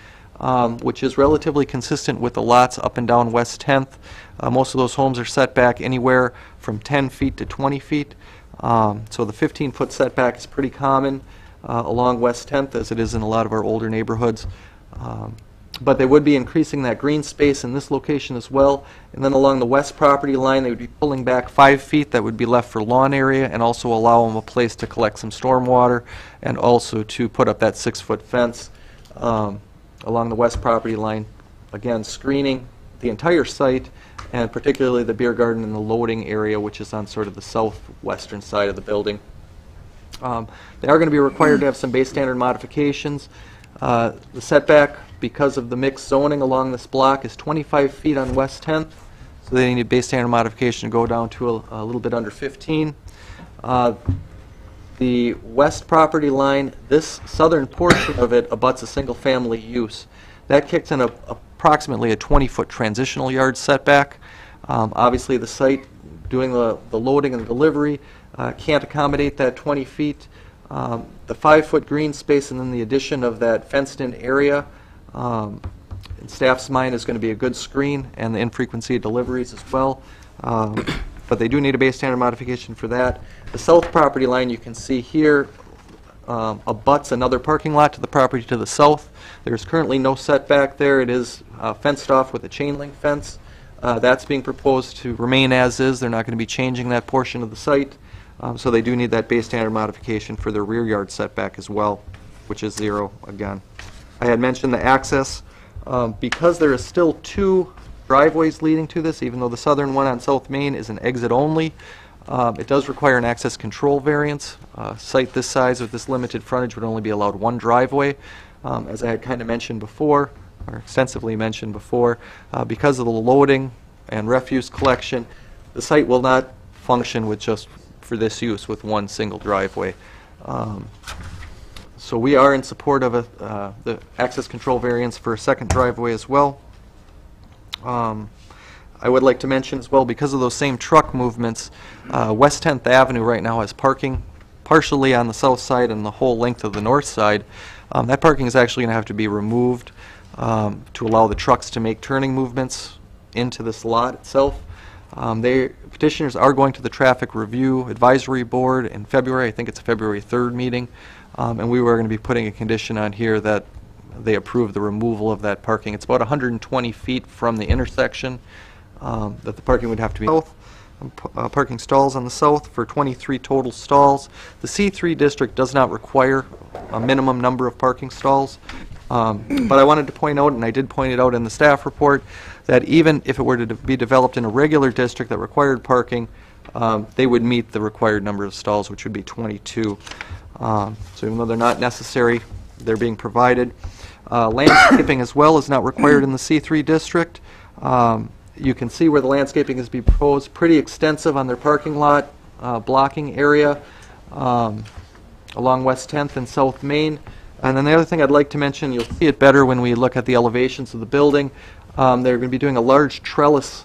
Which is relatively consistent with the lots up and down West 10th. Most of those homes are set back anywhere from 10 feet to 20 feet. So the 15-foot setback is pretty common along West 10th, as it is in a lot of our older neighborhoods. But they would be increasing that green space in this location as well. And then along the west property line, they would be pulling back 5 feet that would be left for lawn area, and also allow them a place to collect some stormwater, and also to put up that 6-foot fence along the west property line, again screening the entire site, and particularly the beer garden and the loading area, which is on sort of the southwestern side of the building. They are going to be required to have some base standard modifications. The setback, because of the mixed zoning along this block, is 25 feet on West 10th, so they need a base standard modification to go down to a little bit under 15. The west property line, this southern portion of it abuts a single-family use. That kicks in approximately a 20-foot transitional yard setback. Obviously, the site doing the loading and the delivery can't accommodate that 20 feet. The 5-foot green space and then the addition of that fenced-in area, in staff's mind, is going to be a good screen, and the infrequency of deliveries as well. But they do need a base standard modification for that. The south property line you can see here abuts another parking lot to the property to the south. There's currently no setback there. It is fenced off with a chain link fence. That's being proposed to remain as is. They're not going to be changing that portion of the site. So they do need that base standard modification for their rear yard setback as well, which is 0 again. I had mentioned the access. Because there is still 2 driveways leading to this, even though the southern one on South Main is an exit only, it does require an access control variance. A site this size with this limited frontage would only be allowed 1 driveway. As I had kind of mentioned before, or extensively mentioned before, because of the loading and refuse collection, the site will not function with just for this use with 1 single driveway. So we are in support of the access control variance for a second driveway as well. I would like to mention as well, because of those same truck movements, West 10th Avenue right now has parking partially on the south side and the whole length of the north side. That parking is actually going to have to be removed to allow the trucks to make turning movements into this lot itself. Petitioners are going to the Traffic Review Advisory Board in February. I think it's a February 3rd meeting. And we were going to be putting a condition on here that they approve the removal of that parking. It's about 120 feet from the intersection that the parking would have to be south. Parking stalls on the south for 23 total stalls. The C3 district does not require a minimum number of parking stalls. But I wanted to point out, and I did point it out in the staff report, that even if it were to be developed in a regular district that required parking, they would meet the required number of stalls, which would be 22. So even though they're not necessary, they're being provided. Landscaping as well is not required in the C3 district. You can see where the landscaping is being proposed, pretty extensive on their parking lot blocking area along West 10th and South Main. And then the other thing I'd like to mention, you'll see it better when we look at the elevations of the building. They're going to be doing a large trellis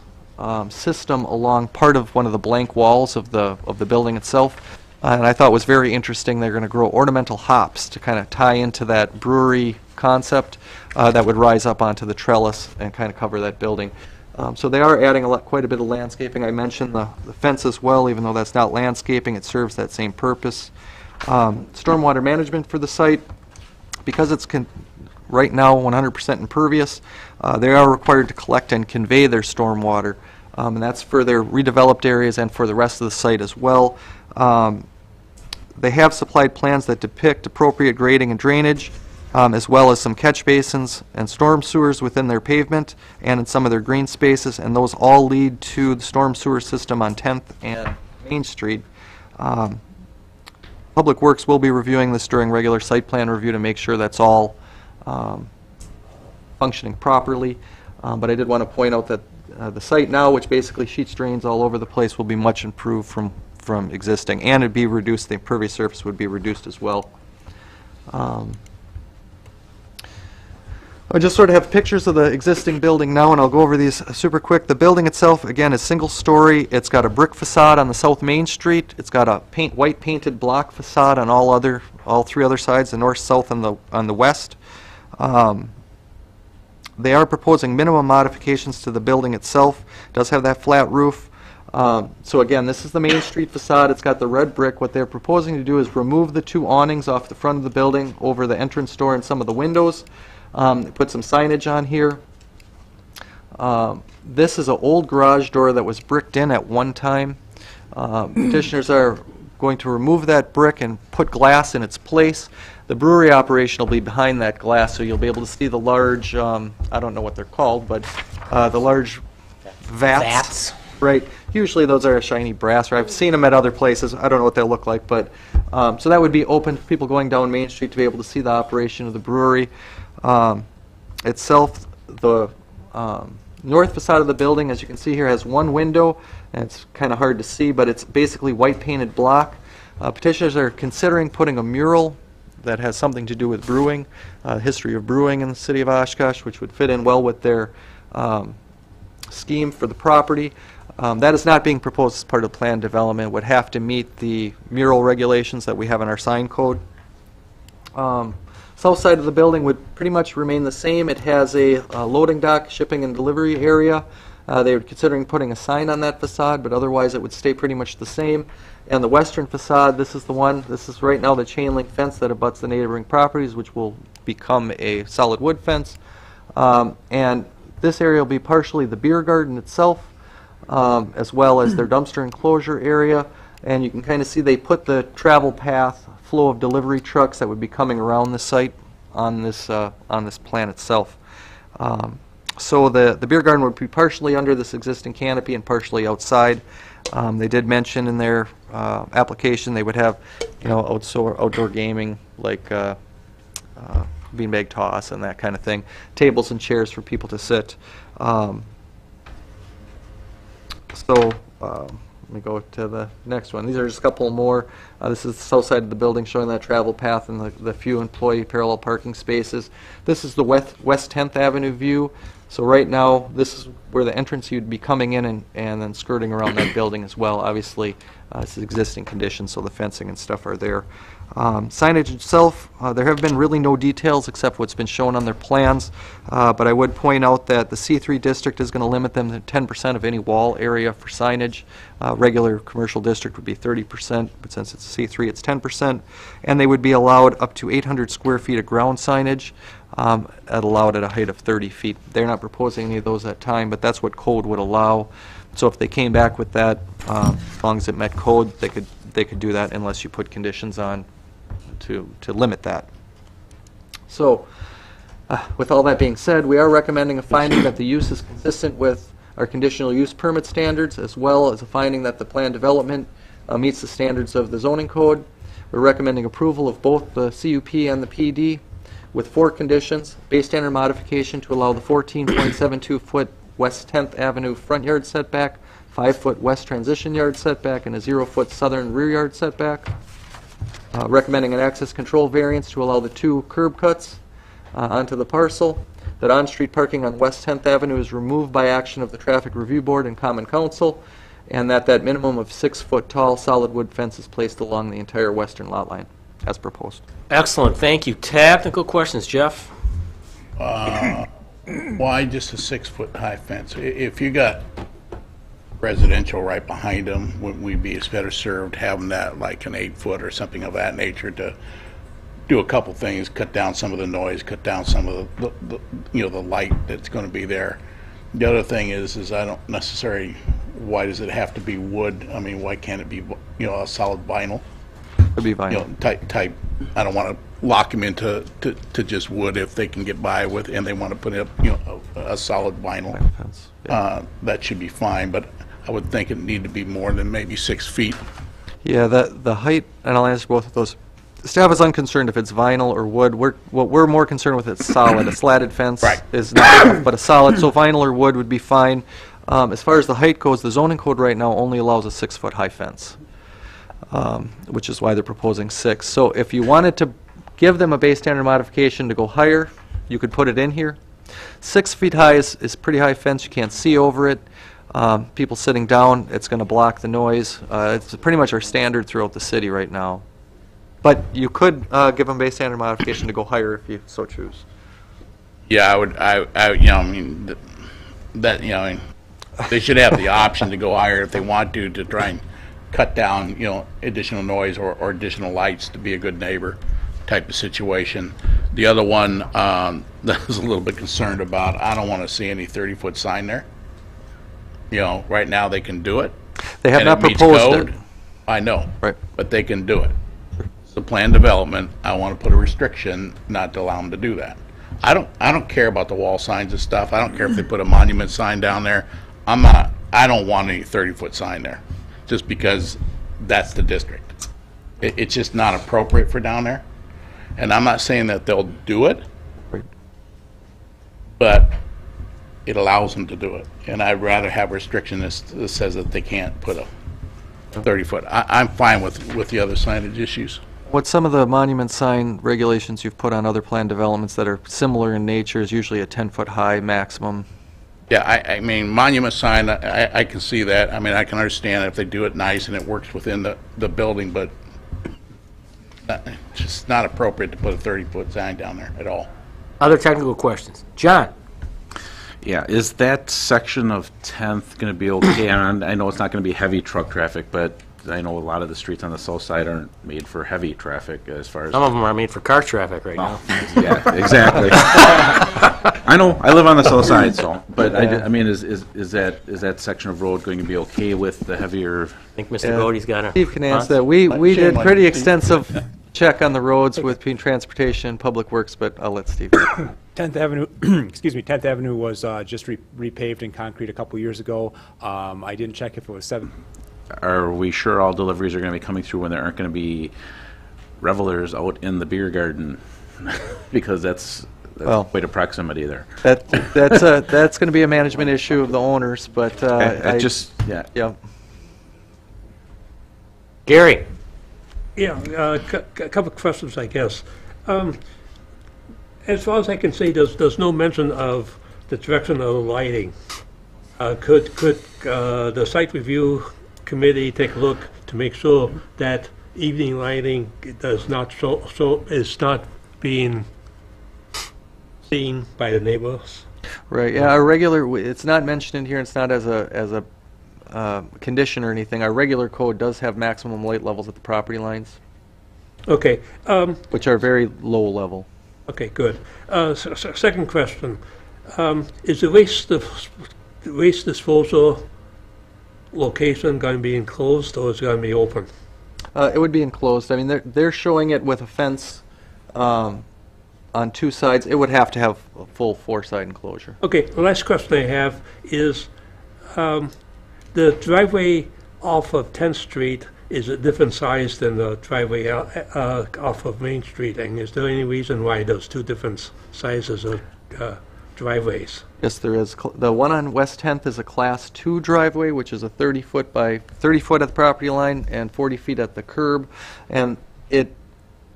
system along part of one of the blank walls of the building itself. And I thought it was very interesting. They're going to grow ornamental hops to kind of tie into that brewery concept that would rise up onto the trellis and kind of cover that building. So they are adding quite a bit of landscaping. I mentioned the fence as well, even though that's not landscaping, it serves that same purpose. Stormwater management for the site, because it's right now 100% impervious, they are required to collect and convey their stormwater. And that's for their redeveloped areas and for the rest of the site as well. They have supplied plans that depict appropriate grading and drainage, as well as some catch basins and storm sewers within their pavement and in some of their green spaces, and those all lead to the storm sewer system on 10th and Main Street. Public Works will be reviewing this during regular site plan review to make sure that's all functioning properly. But I did want to point out that the site now, which basically sheets drains all over the place, will be much improved from existing, and it'd be reduced. The impervious surface would be reduced as well. I just sort of have pictures of the existing building now, and I'll go over these super quick. The building itself, again, is single story. It's got a brick facade on the South Main Street. It's got a white painted block facade on all 3 other sides, the north, south, and on the west. They are proposing minimum modifications to the building itself. It does have that flat roof. So again, this is the Main Street facade. It's got the red brick. What they're proposing to do is remove the 2 awnings off the front of the building over the entrance door and some of the windows. They put some signage on here. This is an old garage door that was bricked in at one time. Petitioners are going to remove that brick and put glass in its place. The brewery operation will be behind that glass, so you'll be able to see the large, I don't know what they're called, but the large vats. Right. Usually those are shiny brass, or I've seen them at other places. I don't know what they look like, but so that would be open for people going down Main Street to be able to see the operation of the brewery. Itself, the north facade of the building, as you can see here, has 1 window, and it's kind of hard to see, but it's basically white painted block. Petitioners are considering putting a mural that has something to do with brewing, history of brewing in the city of Oshkosh, which would fit in well with their scheme for the property. That is not being proposed as part of planned development. It would have to meet the mural regulations that we have in our sign code. South side of the building would pretty much remain the same. It has a loading dock, shipping and delivery area, They were considering putting a sign on that facade, but otherwise it would stay pretty much the same. And the western facade, this is the one, this is right now the chain link fence that abuts the neighboring properties, which will become a solid wood fence. And this area will be partially the beer garden itself, as well as their dumpster enclosure area. And you can kind of see they put the travel path, flow of delivery trucks that would be coming around the site on this plan itself. So the beer garden would be partially under this existing canopy and partially outside. They did mention in their application they would have, outdoor gaming like beanbag toss and that kind of thing, tables and chairs for people to sit. Let me go to the next one. These are just a couple more. This is the south side of the building showing that travel path and the few employee parallel parking spaces. This is the West 10th Avenue view. So right now, this is where the entrance you'd be coming in and then skirting around that building as well. Obviously, it's existing conditions, so the fencing and stuff are there. Signage itself, there have been really no details except what's been shown on their plans, but I would point out that the C3 district is going to limit them to 10% of any wall area for signage. Regular commercial district would be 30%, but since it's C3, it's 10%. And they would be allowed up to 800 square feet of ground signage, allowed at a height of 30 feet. They're not proposing any of those at time, but that's what code would allow. So if they came back with that, as long as it met code, they could do that unless you put conditions on to limit that. So with all that being said, we are recommending a finding that the use is consistent with our conditional use permit standards, as well as a finding that the plan development meets the standards of the zoning code. We're recommending approval of both the CUP and the PD with 4 conditions: base standard modification to allow the 14.72-foot West 10th Avenue front yard setback, 5-foot west transition yard setback, and a 0-foot southern rear yard setback. Recommending an access control variance to allow the 2 curb cuts onto the parcel. That on-street parking on West 10th Avenue is removed by action of the Traffic Review Board and Common Council, and that minimum of 6-foot tall solid wood fence is placed along the entire western lot line, as proposed. Excellent, thank you. Technical questions, Jeff? Why just a 6-foot high fence? If you got residential right behind them, wouldn't we be better served having that like an 8-foot or something of that nature to do a couple things, cut down some of the noise, cut down some of the light that's going to be there. The other thing is I don't necessarily, why does it have to be wood? I mean, why can't it be, a solid vinyl? It'd be vinyl. Type. I don't want to lock them into to just wood if they can get by with, and they want to put up, a solid vinyl. Fence, yeah. That should be fine, but I would think it need to be more than maybe 6 feet. Yeah, the height, and I'll answer both of those. Staff is unconcerned if it's vinyl or wood. What we're more concerned with is solid. A slatted fence is not enough, but a solid, so vinyl or wood would be fine. As far as the height goes, the zoning code right now only allows a 6-foot high fence, which is why they're proposing 6. So if you wanted to give them a base standard modification to go higher, you could put it in here. 6 feet high is pretty high fence. You can't see over it. People sitting down, it's going to block the noise. It's pretty much our standard throughout the city right now. But you could give them base standard modification to go higher if you so choose. Yeah, I would. They should have the option to go higher if they want to try and cut down, additional noise or additional lights to be a good neighbor type of situation. The other one that I was a little bit concerned about, I don't want to see any 30-foot sign there. Right now they can do it. They have not proposed it. I know, right, but they can do it. The plan development, I want to put a restriction not to allow them to do that. I don't care about the wall signs and stuff. I don't care if they put a monument sign down there. I don't want any 30-foot sign there, just because that's the district. It's just not appropriate for down there. And I'm not saying that they'll do it, but it allows them to do it. And I'd rather have a restriction that says that they can't put a 30-foot. I'm fine with the other signage issues. What some of the monument sign regulations you've put on other plan developments that are similar in nature is usually a 10-foot high maximum. Yeah, I mean, monument sign, I can see that. I mean, I can understand if they do it nice and it works within the building, but it's just not appropriate to put a 30-foot sign down there at all. Other technical questions? John? Yeah, is that section of 10th going to be okay? And I know it's not going to be heavy truck traffic, but I know a lot of the streets on the south side aren't made for heavy traffic as far as... Some of them are made for car traffic right now. Yeah, exactly. I know, I live on the south side, so, but I mean, is that section of road going to be okay with the heavier... I think Mr. Godey's got a... Steve can answer that. We did pretty extensive check on the roads between transportation and public works, but I'll let Steve. 10th Avenue, excuse me, 10th Avenue was just repaved in concrete a couple years ago. I didn't check if it was 7th. Are we sure all deliveries are going to be coming through when there aren't going to be revelers out in the beer garden? Because that's quite a proximity there. That's going to be a management issue of the owners, but yeah. Gary. Yeah, a couple of questions, I guess. As far as I can see, there's no mention of the direction of the lighting. Could the site review committee take a look to make sure that evening lighting does not is not being seen by the neighbors? Right. Yeah. Our regular. It's not mentioned in here. It's not as a condition or anything. Our regular code does have maximum light levels at the property lines. Okay. Which are very low level. Okay. Good. Second question: is the waste disposal location going to be enclosed, or is it going to be open? It would be enclosed. I mean, they're showing it with a fence on two sides. It would have to have a full four-side enclosure. Okay. The last question I have is the driveway off of 10th Street is a different size than the driveway off of Main Street, and is there any reason why there's two different sizes of driveways? Yes, there is. The one on West 10th is a Class 2 driveway, which is a 30-foot by 30-foot at the property line and 40 feet at the curb, and it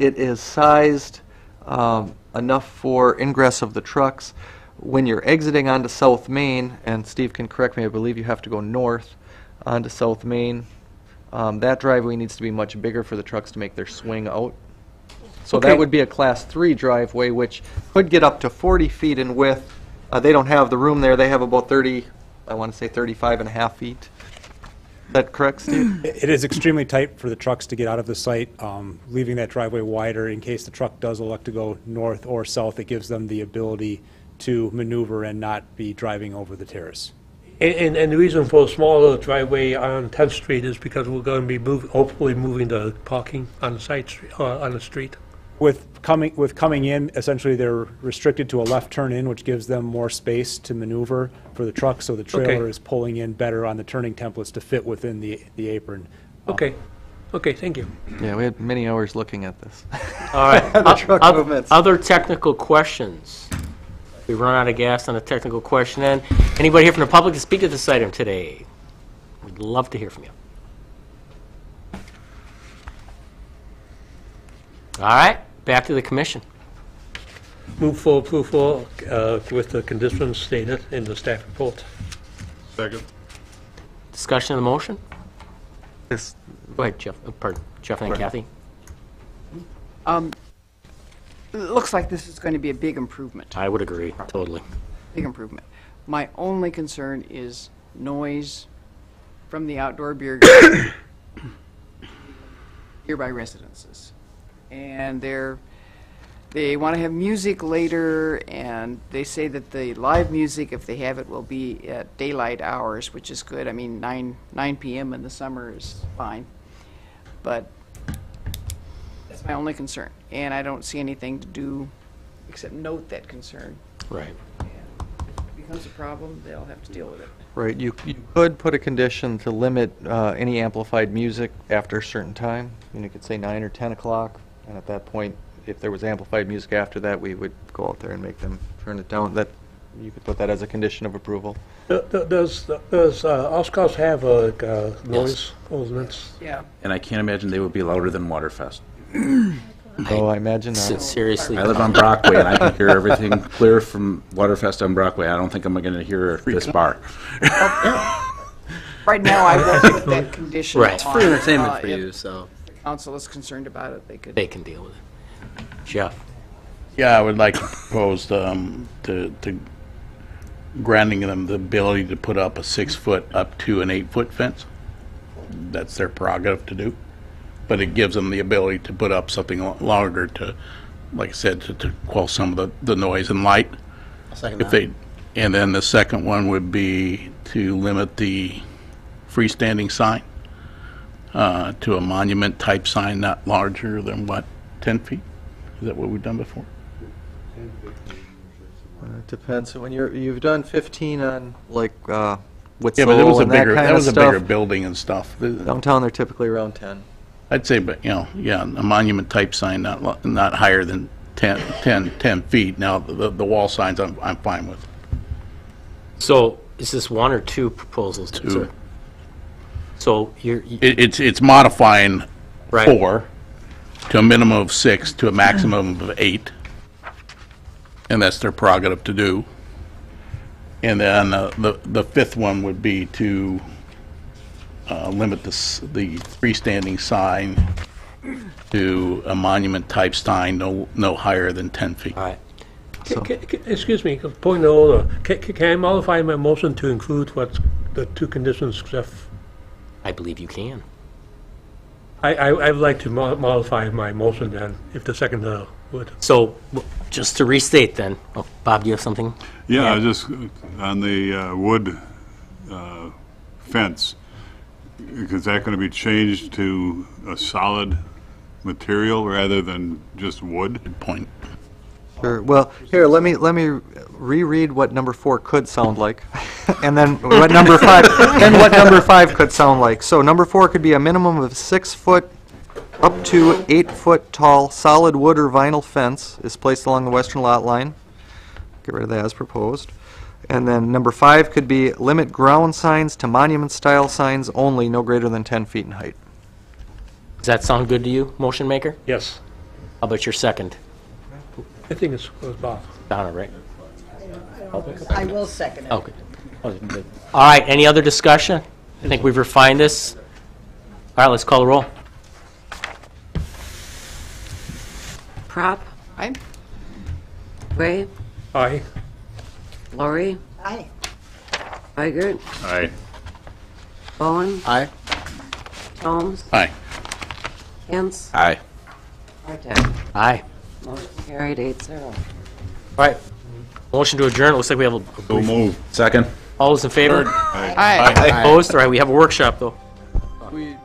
is sized enough for ingress of the trucks. When you're exiting onto South Main, and Steve can correct me, I believe you have to go north onto South Main, that driveway needs to be much bigger for the trucks to make their swing out. So that would be a Class 3 driveway, which could get up to 40 feet in width. They don't have the room there. They have about 30, I want to say 35 and a half feet. Is that correct, Steve? It is extremely tight for the trucks to get out of the site. Leaving that driveway wider in case the truck does elect to go north or south, it gives them the ability to maneuver and not be driving over the terrace. And the reason for a smaller driveway on 10th Street is because we're going to be hopefully moving the parking on the side street, on the street. With coming in, essentially they're restricted to a left turn in, which gives them more space to maneuver for the truck, so the trailer is pulling in better on the turning templates to fit within the apron. Okay. Okay, thank you. Yeah, we had many hours looking at this. All right. The truck movements. Other technical questions? We run out of gas on a technical question end. Anybody here from the public to speak to this item today? We'd love to hear from you. All right, back to the commission. Move for approval with the conditions stated in the staff report. Second. Discussion of the motion? Yes. Go ahead, Jeff. Pardon, Jeff and Kathy. It looks like this is going to be a big improvement. I would agree, totally. Big improvement. My only concern is noise from the outdoor beer garden, nearby residences. And they want to have music later, and they say that the live music, if they have it, will be at daylight hours, which is good. I mean, 9 p.m. in the summer is fine. But that's my only concern. And I don't see anything to do except note that concern. Right. And if it becomes a problem, they'll have to deal with it. Right. You could put a condition to limit any amplified music after a certain time. You could say 9 or 10 o'clock. And at that point, if there was amplified music after that, we would go out there and make them turn it down. That you could put that as a condition of approval. Does Oshkosh have a noise ordinance? Yeah. And I can't imagine they would be louder than Waterfest. Oh, I imagine not. Seriously. I live on Brockway, and I can hear everything clear from Waterfest on Brockway. I don't think I'm going to hear this bar. Right now, I won't put that condition on. Right. It's free entertainment for if you, so. the council is concerned about it, They can deal with it. Jeff? Yeah, I would like to propose to granting them the ability to put up a 6-foot up to an 8-foot fence. That's their prerogative to do. But it gives them the ability to put up something longer to, like I said, to quell some of the noise and light. If they, and then the second one would be to limit the freestanding sign to a monument type sign not larger than what, 10 feet? Is that what we've done before? It depends. When you've done 15 on like with Yeah, but it was a and that bigger, kind that of was a stuff. bigger building and stuff. Downtown, they're typically around 10. I'd say, but, yeah, a monument type sign not higher than 10 feet. Now, the wall signs I'm fine with. So is this one or two proposals? Two. Sir? So It's modifying Right. 4 to a minimum of 6 to a maximum of 8. And that's their prerogative to do. And then the fifth one would be to limit the freestanding sign to a monument type sign no higher than 10 feet. All right. Excuse me, point of order. Can I modify my motion to include what the two conditions, Jeff? I believe you can. I would like to modify my motion then, if the second would. So just to restate then, oh, Bob, do you have something? Yeah, just on the wood fence, is that going to be changed to a solid material rather than just wood? Good point. Sure. Well, here, let me reread what number 4 could sound like, and then what number 5 could sound like. So number 4 could be a minimum of 6-foot up to 8-foot tall solid wood or vinyl fence is placed along the western lot line. Get rid of that as proposed. And then number 5 could be limit ground signs to monument style signs only, no greater than 10 feet in height. Does that sound good to you, motion maker? Yes. How about your second? I think it's Bob. Donna, right? I will second it. Okay. All right, any other discussion? I think we've refined this. All right, let's call the roll. Prop, Aye. Ray, Aye. Lori, Aye. Weigert, Aye. Bowen, Aye. Holmes, Aye. Hens, Aye. Artek. Aye. Motion carried 8-0. All right, motion to adjourn. It looks like we have a So move. Second. all those in favor? Aye. Opposed? All right, we have a workshop, though. We